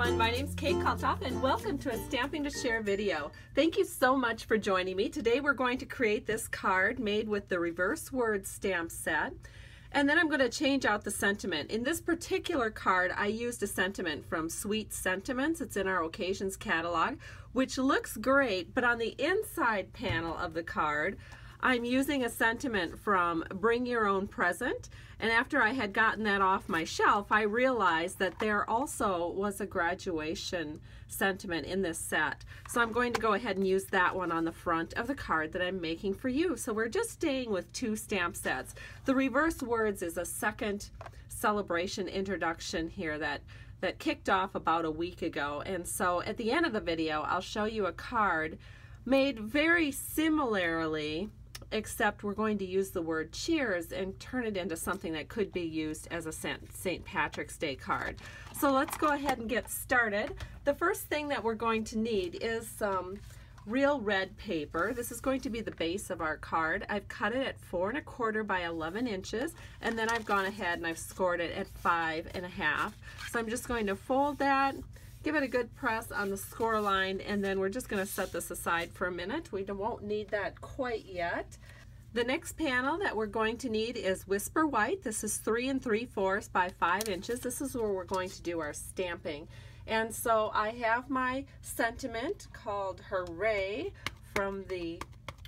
everyone, my name's Kate Kalthoff and welcome to a Stamping to Share video. Thank you so much for joining me. Today we're going to create this card made with the reverse word stamp set, and then I'm going to change out the sentiment. In this particular card I used a sentiment from Sweet Sentiments. It's in our Occasions catalog, which looks great, but on the inside panel of the card I'm using a sentiment from Bring Your Own Present, and after I had gotten that off my shelf I realized that there also was a graduation sentiment in this set. So I'm going to go ahead and use that one on the front of the card that I'm making for you. So we're just staying with two stamp sets. The reverse words is a second celebration introduction here that kicked off about a week ago, and so at the end of the video I'll show you a card made very similarly, except we're going to use the word cheers and turn it into something that could be used as a St. Patrick's Day card. So let's go ahead and get started. The first thing that we're going to need is some real red paper. This is going to be the base of our card. I've cut it at 4 1/4 by 11 inches, and then I've gone ahead and I've scored it at 5 1/2. So I'm just going to fold that, give it a good press on the score line, and then we're just going to set this aside for a minute. We won't need that quite yet. The next panel that we're going to need is Whisper White. This is 3 3/4 by 5 inches. This is where we're going to do our stamping. And so I have my sentiment called Hooray from the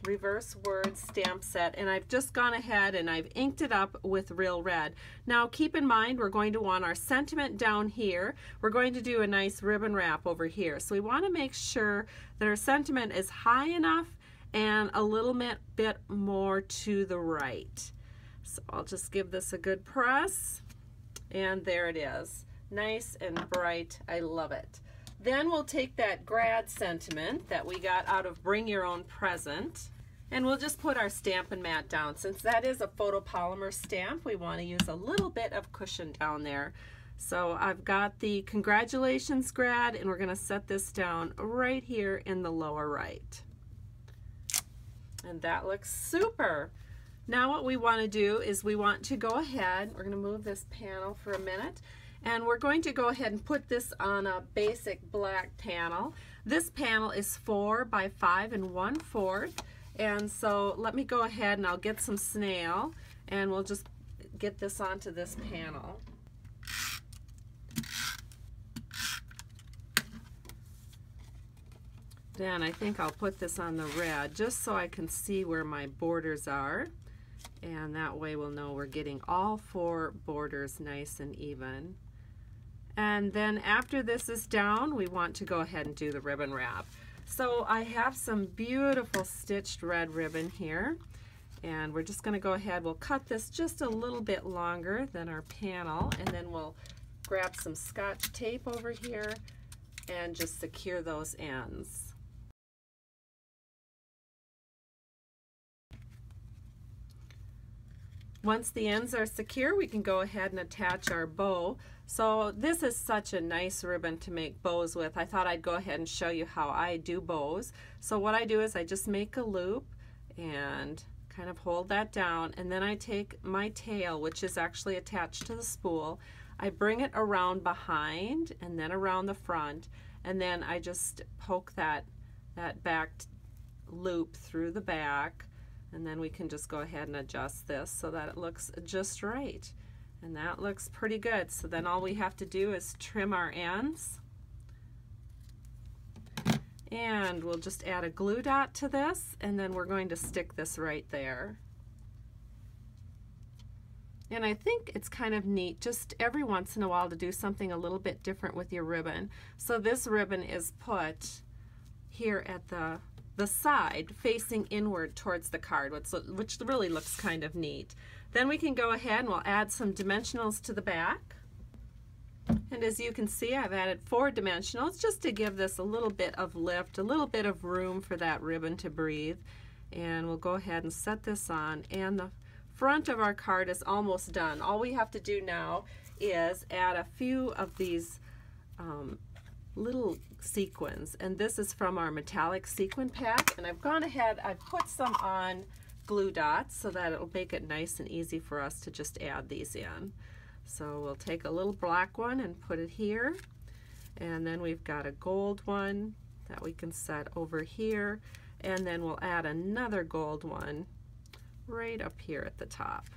reverse word stamp set, and I've just gone ahead and I've inked it up with real red. Now keep in mind we're going to want our sentiment down here. We're going to do a nice ribbon wrap over here. So we want to make sure that our sentiment is high enough and a little bit more to the right. So I'll just give this a good press, and there it is. Nice and bright. I love it. Then we'll take that grad sentiment that we got out of Bring Your Own Present, and we'll just put our Stampin' mat down. Since that is a photopolymer stamp, we want to use a little bit of cushion down there. So I've got the Congratulations grad, and we're going to set this down right here in the lower right. And that looks super. Now what we want to do is we want to go ahead, we're going to move this panel for a minute, and we're going to go ahead and put this on a basic black panel. This panel is 4 by 5 1/4, and so let me go ahead and I'll get some snail and we'll just get this onto this panel. Then I think I'll put this on the red just so I can see where my borders are, and that way we'll know we're getting all 4 borders nice and even. And then after this is down, we want to go ahead and do the ribbon wrap. So I have some beautiful stitched red ribbon here, and we're just going to go ahead, we'll cut this just a little bit longer than our panel, and then we'll grab some Scotch tape over here and just secure those ends. Once the ends are secure, we can go ahead and attach our bow. So this is such a nice ribbon to make bows with. I thought I'd go ahead and show you how I do bows. So what I do is I just make a loop and kind of hold that down, and then I take my tail, which is actually attached to the spool, I bring it around behind and then around the front, and then I just poke that back loop through the back, and then we can just go ahead and adjust this so that it looks just right. And that looks pretty good. So then all we have to do is trim our ends. And we'll just add a glue dot to this, and then we're going to stick this right there. And I think it's kind of neat just every once in a while to do something a little bit different with your ribbon. So this ribbon is put here at the side facing inward towards the card, which really looks kind of neat. Then we can go ahead and we'll add some dimensionals to the back. And as you can see, I've added 4 dimensionals just to give this a little bit of lift, a little bit of room for that ribbon to breathe. And we'll go ahead and set this on, and the front of our card is almost done. All we have to do now is add a few of these little sequins, and this is from our metallic sequin pack, and I've gone ahead, I've put some on glue dots so that it'll make it nice and easy for us to just add these in. So we'll take a little black one and put it here, And then we've got a gold one that we can set over here, and then we'll add another gold one right up here at the top.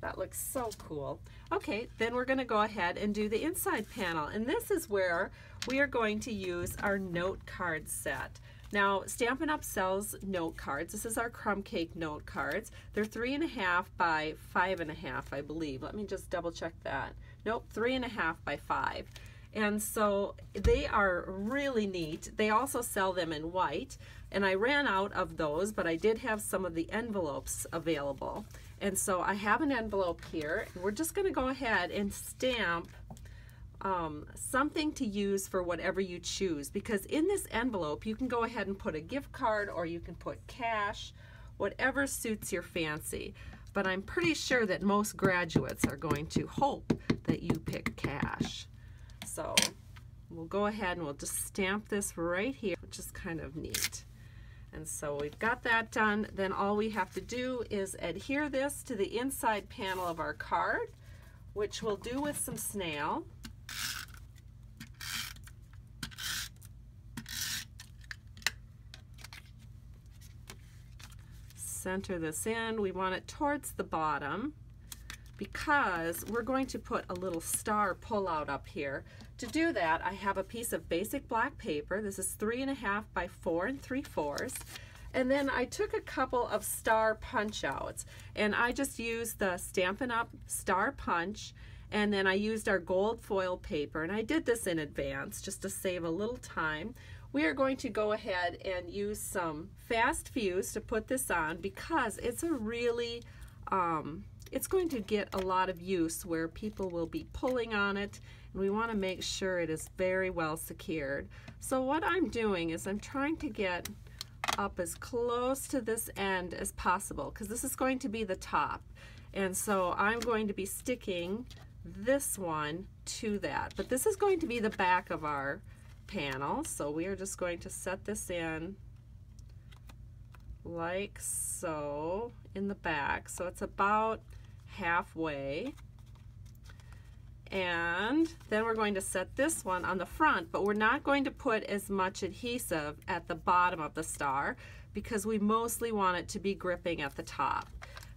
That looks so cool. Okay, then we're going to go ahead and do the inside panel, and this is where we are going to use our note card set. Now, Stampin' Up! Sells note cards. This is our crumb cake note cards. They're 3.5 by 5.5, I believe. Let me just double check that. Nope, 3.5 by 5. And so they are really neat. They also sell them in white, and I ran out of those, but I did have some of the envelopes available. And so I have an envelope here, and we're just going to go ahead and stamp something to use for whatever you choose, because in this envelope you can go ahead and put a gift card, or you can put cash, whatever suits your fancy. But I'm pretty sure that most graduates are going to hope that you pick cash. So we'll go ahead and we'll just stamp this right here, which is kind of neat. And so we've got that done. Then all we have to do is adhere this to the inside panel of our card, which we'll do with some snail. Center this in. We want it towards the bottom because we're going to put a little star pull-out up here. To do that, I have a piece of basic black paper. This is 3.5 by 4 3/4. And then I took a couple of star punch-outs, and I just used the Stampin' Up! Star Punch, and then I used our gold foil paper, and I did this in advance just to save a little time. We are going to go ahead and use some fast fuse to put this on, because it's a really, it's going to get a lot of use where people will be pulling on it, and we want to make sure it is very well secured. So what I'm doing is I'm trying to get up as close to this end as possible, because this is going to be the top. And so I'm going to be sticking this one to that. But this is going to be the back of our panel, so we are just going to set this in like so in the back, so it's about halfway. And then we're going to set this one on the front, but we're not going to put as much adhesive at the bottom of the star because we mostly want it to be gripping at the top.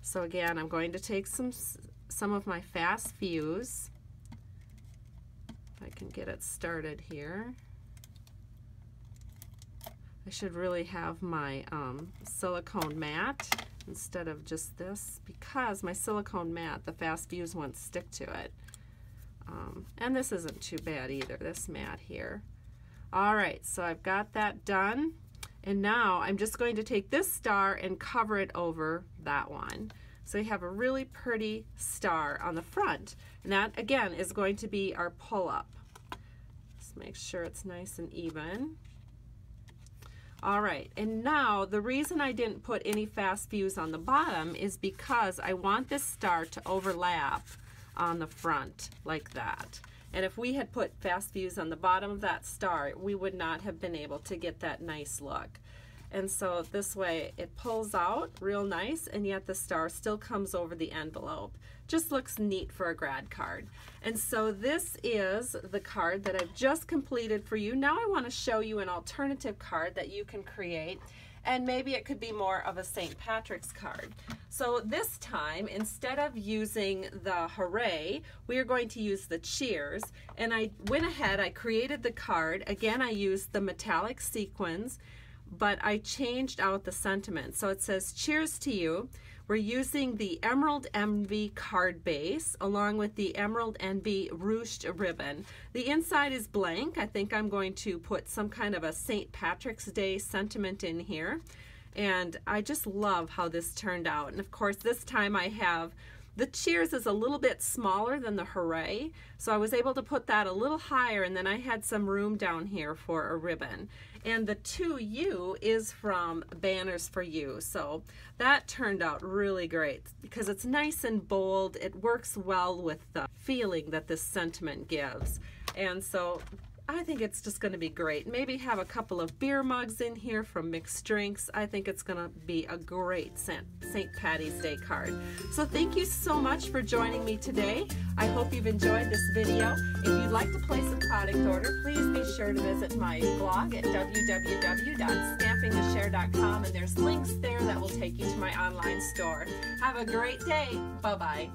So again, I'm going to take some of my fast fuse, if I can get it started here. I should really have my silicone mat instead of just this, because my silicone mat, the fast fuse won't stick to it. And this isn't too bad either, this mat here. All right, so I've got that done, and now I'm just going to take this star and cover it over that one. So you have a really pretty star on the front, and that again is going to be our pull-up. Just make sure it's nice and even. All right, and now the reason I didn't put any fast fuse on the bottom is because I want this star to overlap on the front like that. And if we had put fast fuse on the bottom of that star, we would not have been able to get that nice look. And so this way it pulls out real nice, and yet the star still comes over the envelope. Just looks neat for a grad card. And so this is the card that I've just completed for you. Now I want to show you an alternative card that you can create, and maybe it could be more of a St. Patrick's card. So this time, instead of using the hooray, we are going to use the cheers. And I went ahead, I created the card. Again, I used the metallic sequins, but I changed out the sentiment. So it says, cheers to you. We're using the Emerald Envy card base along with the Emerald Envy ruched ribbon. The inside is blank. I think I'm going to put some kind of a St. Patrick's Day sentiment in here. And I just love how this turned out. And of course, this time I have the cheers is a little bit smaller than the hooray, so I was able to put that a little higher, and then I had some room down here for a ribbon. And the to you is from Banners for You, so that turned out really great because it's nice and bold. It works well with the feeling that this sentiment gives. And so I think it's just going to be great. Maybe have a couple of beer mugs in here from mixed drinks. I think it's going to be a great St. Patty's Day card. So thank you so much for joining me today. I hope you've enjoyed this video. If you'd like to place a product order, please be sure to visit my blog at www.stampingtoshare.com, and there's links there that will take you to my online store. Have a great day. Bye-bye.